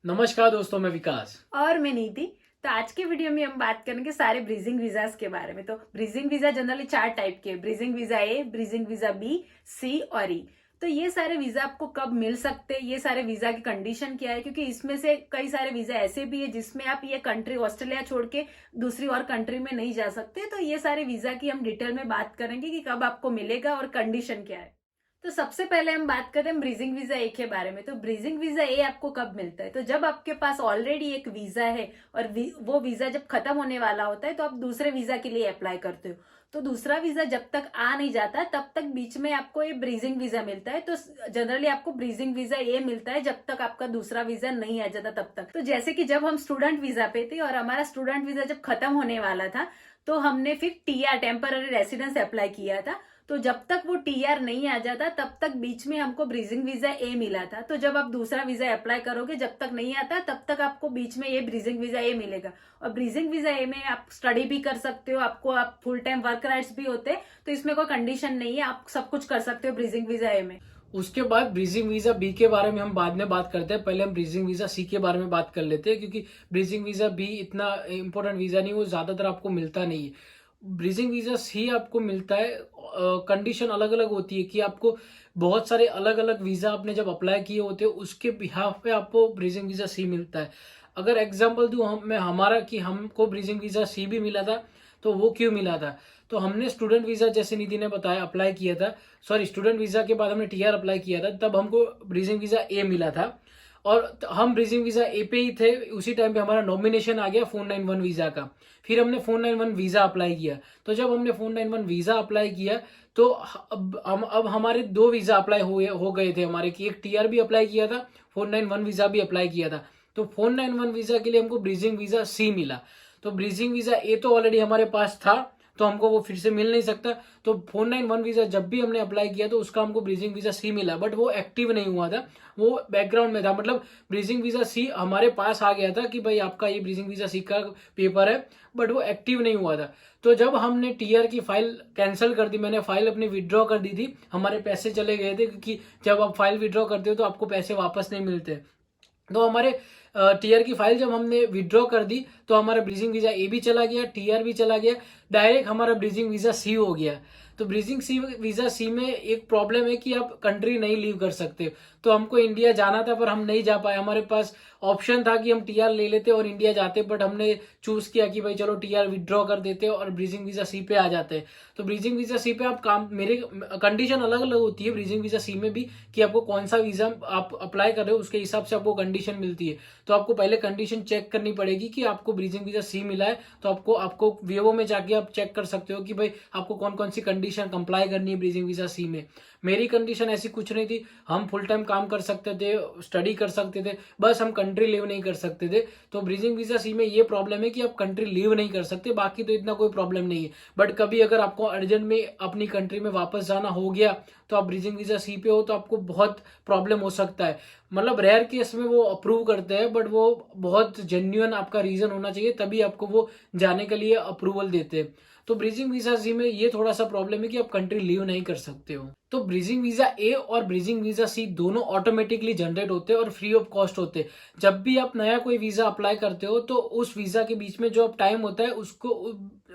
नमस्कार दोस्तों, मैं विकास। और मैं नीति। तो आज के वीडियो में हम बात करेंगे सारे ब्रीजिंग वीजास के बारे में। तो ब्रीजिंग वीजा जनरली 4 टाइप के, ब्रीजिंग वीजा ए, ब्रीजिंग वीजा बी, सी और ई। तो ये सारे वीजा आपको कब मिल सकते हैं, ये सारे वीजा की कंडीशन क्या है, क्योंकि इसमें से कई सारे वीजा ऐसे भी है जिसमें आप ये कंट्री ऑस्ट्रेलिया छोड़ के दूसरी और कंट्री में नहीं जा सकते। तो ये सारे वीजा की हम डिटेल में बात करेंगे कि कब आपको मिलेगा और कंडीशन क्या है। तो सबसे पहले हम बात करते हैं ब्रीजिंग वीजा ए के बारे में। तो ब्रीजिंग वीजा ए आपको कब मिलता है? तो जब आपके पास ऑलरेडी एक वीजा है और वो वीजा जब खत्म होने वाला होता है तो आप दूसरे वीजा के लिए अप्लाई करते हो। तो दूसरा वीजा जब तक आ नहीं जाता तब तक बीच में आपको ये ब्रीजिंग वीजा मिलता है। तो जनरली आपको ब्रीजिंग वीजा ए मिलता है जब तक आपका दूसरा वीजा नहीं आ जाता तब तक। तो जैसे कि जब हम स्टूडेंट वीजा पे थे और हमारा स्टूडेंट वीजा जब खत्म होने वाला था तो हमने फिर टीआर, टेम्पररी रेसिडेंस, अप्लाई किया था। तो जब तक वो टीआर नहीं आ जाता तब तक बीच में हमको ब्रीजिंग वीजा ए मिला था। तो जब आप दूसरा वीजा अप्लाई करोगे, जब तक नहीं आता तब तक आपको बीच में ये ब्रीजिंग वीजा ए मिलेगा। और ब्रीजिंग वीजा ए में आप स्टडी भी कर सकते हो, आपको आप फुल टाइम वर्क राइट्स भी होते हैं। तो इसमें कोई कंडीशन नहीं है, आप सब कुछ कर सकते हो ब्रीजिंग वीजा ए में। उसके बाद ब्रीजिंग वीजा बी के बारे में हम बाद में बात करते हैं। पहले हम ब्रीजिंग वीजा सी के बारे में बात कर लेते हैं, क्योंकि ब्रीजिंग वीजा बी इतना इंपॉर्टेंट वीजा नहीं, वो ज्यादातर आपको मिलता नहीं है। ब्रीजिंग वीजा सी आपको मिलता है। कंडीशन अलग अलग होती है कि आपको बहुत सारे अलग अलग वीजा आपने जब अप्लाई किए होते हैं उसके बिहाफ पे आपको ब्रीजिंग वीजा सी मिलता है। अगर एग्जाम्पल दूं मैं हमारा, कि हमको ब्रीजिंग वीजा सी भी मिला था, तो वो क्यों मिला था? तो हमने स्टूडेंट वीजा, जैसे निधि ने बताया, अप्लाई किया था। सॉरी, स्टूडेंट वीजा के बाद हमने टीआर अप्लाई किया था, तब हमको ब्रीजिंग वीजा ए मिला था। और हम ब्रीजिंग वीजा ए पे ही थे। उसी टाइम पे हमारा नॉमिनेशन आ गया 491 वीजा का। फिर हमने 491 वीजा अप्लाई किया। तो जब हमने 491 वीजा अप्लाई किया तो अब हमारे 2 वीजा अप्लाई हो गए थे हमारे, कि एक टीआर भी अप्लाई किया था, 491 वीजा भी अप्लाई किया था। तो 491 वीजा के लिए हमको ब्रीजिंग वीजा सी मिला। तो ब्रीजिंग वीजा ए तो ऑलरेडी हमारे पास था, तो हमको वो फिर से मिल नहीं सकता। तो 491 वीजा जब भी हमने अप्लाई किया तो उसका हमको ब्रीजिंग वीजा सी मिला, बट वो एक्टिव नहीं हुआ था, वो बैकग्राउंड में था। मतलब ब्रीजिंग वीजा सी हमारे पास आ गया था कि भाई आपका ये ब्रीजिंग वीजा सी का पेपर है, बट वो एक्टिव नहीं हुआ था। तो जब हमने टीआर की फाइल कैंसिल कर दी, मैंने फाइल अपनी विड्रॉ कर दी थी, हमारे पैसे चले गए थे, क्योंकि जब आप फाइल विड्रॉ करते हो तो आपको पैसे वापस नहीं मिलते। तो हमारे टीआर की फाइल जब हमने विड्रॉ कर दी तो हमारा ब्रीजिंग वीजा ए भी चला गया, टीआर भी चला गया, डायरेक्ट हमारा ब्रीजिंग वीजा सी हो गया। तो ब्रीजिंग सी वीजा सी में एक प्रॉब्लम है कि आप कंट्री नहीं लीव कर सकते। तो हमको इंडिया जाना था पर हम नहीं जा पाए। हमारे पास ऑप्शन था कि हम टीआर ले लेते और इंडिया जाते, बट हमने चूज किया कि भाई चलो टीआर विड्रॉ कर देते और ब्रीजिंग वीजा सी पे आ जाते। तो ब्रीजिंग वीजा सी पे आप काम, मेरे कंडीशन अलग अलग होती है ब्रीजिंग वीजा सी में भी, कि आपको कौन सा वीजा आप अप्लाई कर रहे हो उसके हिसाब से आपको कंडीशन मिलती है। तो आपको पहले कंडीशन चेक करनी पड़ेगी कि आपको ब्रीजिंग वीजा सी मिला है, तो आपको आपको वीओ में जाके आप चेक कर सकते हो कि भाई आपको कौन कौन सी कंडीशन कंप्लाई करनी है ब्रीजिंग वीजा सी में। मेरी कंडीशन ऐसी कुछ नहीं थी, हम फुल टाइम काम कर सकते थे, स्टडी कर सकते थे, बस हम कंट्री लीव नहीं कर सकते थे। तो ब्रीजिंग वीजा सी में ये प्रॉब्लम है कि आप कंट्री लीव नहीं कर सकते, बाकी तो इतना कोई प्रॉब्लम नहीं है। बट कभी अगर आपको अर्जेंट में अपनी कंट्री में वापस जाना हो गया तो आप ब्रीजिंग वीजा सी पे हो तो आपको बहुत प्रॉब्लम हो सकता है। मतलब रेयर केस में वो अप्रूव करते हैं, बट वो बहुत जेन्युइन आपका रीजन होना चाहिए, तभी आपको वो जाने के लिए अप्रूवल देते हैं। तो ब्रीजिंग वीजा सी में ये थोड़ा सा प्रॉब्लम है कि आप कंट्री लीव नहीं कर सकते हो। तो ब्रीजिंग वीजा ए और ब्रीजिंग वीजा सी दोनों ऑटोमेटिकली जनरेट होते हैं और फ्री ऑफ कॉस्ट होते हैं। जब भी आप नया कोई वीजा अप्लाई करते हो तो उस वीजा के बीच में जो आप टाइम होता है उसको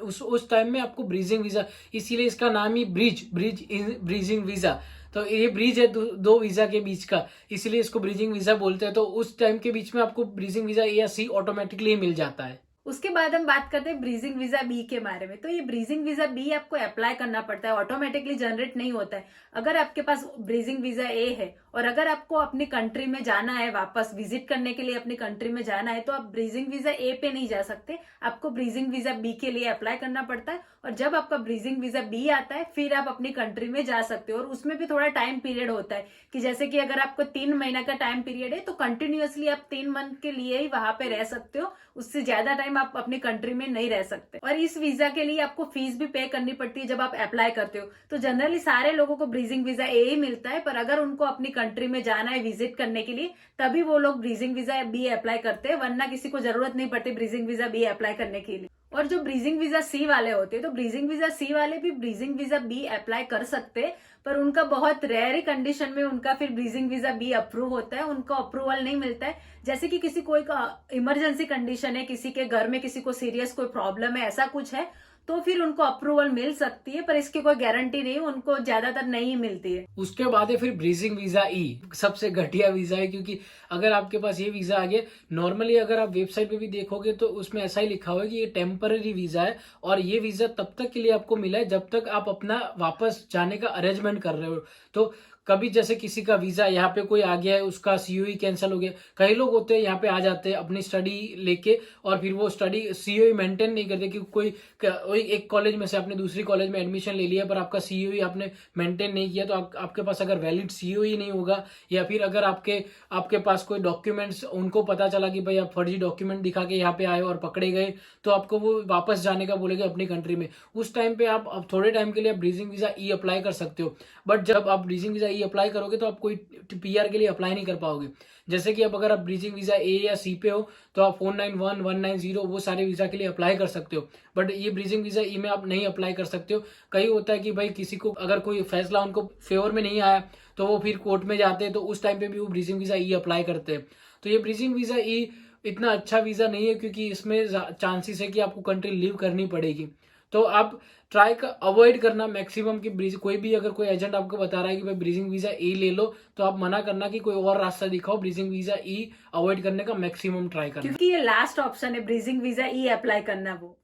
उस टाइम में आपको ब्रीजिंग वीजा, इसीलिए इसका नाम ही ब्रीजिंग वीजा। तो ये ब्रिज है दो वीजा के बीच का, इसलिए इसको ब्रीजिंग वीजा बोलते हैं। तो उस टाइम के बीच में आपको ब्रीजिंग वीजा ए या सी ऑटोमेटिकली मिल जाता है। उसके बाद हम बात करते हैं ब्रीजिंग वीजा बी के बारे में। तो ये ब्रीजिंग वीजा बी आपको अप्लाई करना पड़ता है, ऑटोमेटिकली जनरेट नहीं होता है। अगर आपके पास ब्रीजिंग वीजा ए है और अगर आपको अपनी कंट्री में जाना है, वापस विजिट करने के लिए अपनी कंट्री में जाना है, तो आप ब्रीजिंग वीजा ए पे नहीं जा सकते, आपको ब्रीजिंग वीजा बी के लिए अप्लाई करना पड़ता है। और जब आपका ब्रीजिंग वीजा बी आता है फिर आप अपनी कंट्री में जा सकते हो। और उसमें भी थोड़ा टाइम पीरियड होता है, कि जैसे कि अगर आपको 3 महीना का टाइम पीरियड है तो कंटिन्यूअसली आप 3 मंथ के लिए ही वहां पे रह सकते हो, उससे ज्यादा टाइम आप अपनी कंट्री में नहीं रह सकते। और इस वीजा के लिए आपको फीस भी पे करनी पड़ती है जब आप अप्लाई करते हो। तो जनरली सारे लोगों को ब्रीजिंग वीजा ए ही मिलता है, पर अगर उनको अपनी कंट्री में जाना है विजिट करने के लिए तभी वो लोग ब्रीजिंग वीजा बी अप्लाई करते हैं, वरना किसी को जरूरत नहीं पड़ती ब्रीजिंग वीजा बी अप्लाई करने के लिए। और जो ब्रीजिंग वीजा सी वाले होते हैं, तो ब्रीजिंग वीजा सी वाले भी ब्रीजिंग वीजा बी अप्लाई कर सकते हैं, पर उनका बहुत रेयर ही कंडीशन में उनका फिर ब्रीजिंग वीजा बी अप्रूव होता है, उनको अप्रूवल नहीं मिलता है। जैसे कि किसी कोई का इमरजेंसी कंडीशन है, किसी के घर में किसी को सीरियस कोई प्रॉब्लम है, ऐसा कुछ है, तो फिर उनको अप्रूवल मिल सकती है, पर इसकी कोई गारंटी नहीं, उनको ज्यादातर नहीं मिलती है। उसके बाद है फिर ब्रीजिंग वीजा ई, सबसे घटिया वीजा है, क्योंकि अगर आपके पास ये वीजा आ गया, नॉर्मली अगर आप वेबसाइट पे भी देखोगे तो उसमें ऐसा ही लिखा हुआ है कि ये टेम्पररी वीजा है, और ये वीजा तब तक के लिए आपको मिला है जब तक आप अपना वापस जाने का अरेंजमेंट कर रहे हो। तो कभी जैसे किसी का वीजा यहाँ पे कोई आ गया है, उसका सीओई कैंसिल हो गया, कई लोग होते हैं यहाँ पे आ जाते हैं अपनी स्टडी लेके, और फिर वो स्टडी सीओई मेंटेन नहीं करते, क्योंकि कोई एक कॉलेज में से आपने दूसरी कॉलेज में एडमिशन ले लिया पर आपका सीओई आपने मेंटेन नहीं किया, तो आपके पास अगर वैलिड सीओई नहीं होगा, या फिर अगर आपके पास कोई डॉक्यूमेंट्स, उनको पता चला कि भाई आप फर्जी डॉक्यूमेंट दिखा के यहाँ पे आए और पकड़े गए, तो आपको वो वापस जाने का बोलेगा अपनी कंट्री में। उस टाइम पे आप अब थोड़े टाइम के लिए आप ब्रीजिंग वीजा ई अप्लाई कर सकते हो, बट जब आप ब्रीजिंग वीजा ई अप्लाई करोगे तो आप कोई पीआर के लिए अप्लाई नहीं कर पाओगे। जैसे कि अब अगर आप ब्रीजिंग वीजा ए या सी पे हो तो आप 491, 190 वो सारे वीजा के लिए अप्लाई कर सकते हो, बट ये ब्रीजिंग वीजा ई में आप नहीं अप्लाई कर सकते हो। कई होता है कि भाई किसी को अगर कोई फैसला उनको फेवर में नहीं आया तो वो फिर कोर्ट में जाते हैं, तो उस टाइम पे भी वो ब्रीजिंग वीजा ई अप्लाई करते हैं। तो ये ब्रीजिंग वीजा ई इतना अच्छा वीजा नहीं है, क्योंकि इसमें चांसेस है कि आपको कंट्री लीव करनी पड़ेगी। तो आप ट्राई कर अवॉइड करना मैक्सिमम कि कोई भी अगर कोई एजेंट आपको बता रहा है कि भाई ब्रीजिंग वीजा ई ले लो, तो आप मना करना कि कोई और रास्ता दिखाओ, ब्रीजिंग वीजा ई अवॉइड करने का मैक्सिमम ट्राई करना, क्योंकि ये लास्ट ऑप्शन है ब्रीजिंग वीजा ई अप्लाई करना। वो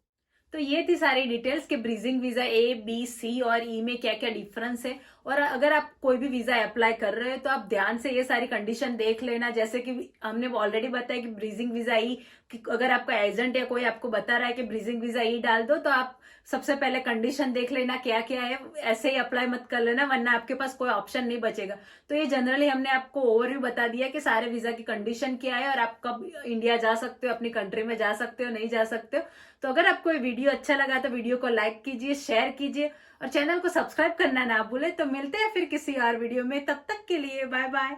तो ये थी सारी डिटेल्स कि ब्रीजिंग वीजा ए, बी, सी और ई में क्या क्या डिफरेंस है। और अगर आप कोई भी वीजा अप्लाई कर रहे हो तो आप ध्यान से ये सारी कंडीशन देख लेना। जैसे कि हमने ऑलरेडी बताया कि ब्रीजिंग वीजा ई, अगर आपका एजेंट या कोई आपको बता रहा है कि ब्रीजिंग वीजा ई डाल दो, तो आप सबसे पहले कंडीशन देख लेना क्या क्या है, ऐसे ही अप्लाई मत कर लेना, वरना आपके पास कोई ऑप्शन नहीं बचेगा। तो ये जनरली हमने आपको ओवरव्यू बता दिया कि सारे वीजा की कंडीशन क्या है और आप कब इंडिया जा सकते हो, अपनी कंट्री में जा सकते हो, नहीं जा सकते हो। तो अगर आपको ये वीडियो अच्छा लगा तो वीडियो को लाइक कीजिए, शेयर कीजिए और चैनल को सब्सक्राइब करना ना भूले। तो मिलते हैं फिर किसी और वीडियो में, तब तक के लिए बाय बाय।